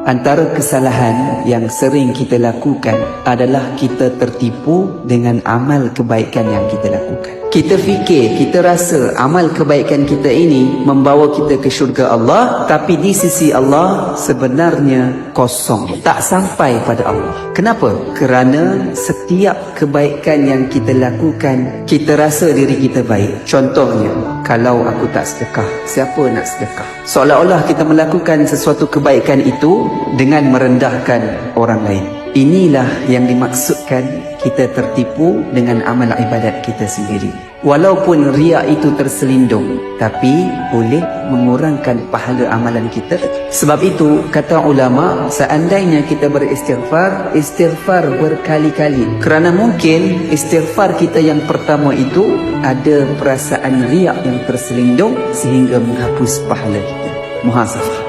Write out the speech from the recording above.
Antara kesalahan yang sering kita lakukan adalah kita tertipu dengan amal kebaikan yang kita lakukan. Kita fikir, kita rasa amal kebaikan kita ini membawa kita ke syurga Allah, tapi di sisi Allah sebenarnya kosong, tak sampai pada Allah. Kenapa? Kerana setiap kebaikan yang kita lakukan, kita rasa diri kita baik. Contohnya, kalau aku tak sedekah, siapa nak sedekah? Seolah-olah kita melakukan sesuatu kebaikan itu dengan merendahkan orang lain. Inilah yang dimaksudkan kita tertipu dengan amal ibadat kita sendiri. Walaupun riak itu terselindung, tapi boleh mengurangkan pahala amalan kita. Sebab itu, kata ulama, seandainya kita beristighfar, istighfar berkali-kali. Kerana mungkin istighfar kita yang pertama itu ada perasaan riak yang terselindung sehingga menghapus pahala kita. Muhasabah.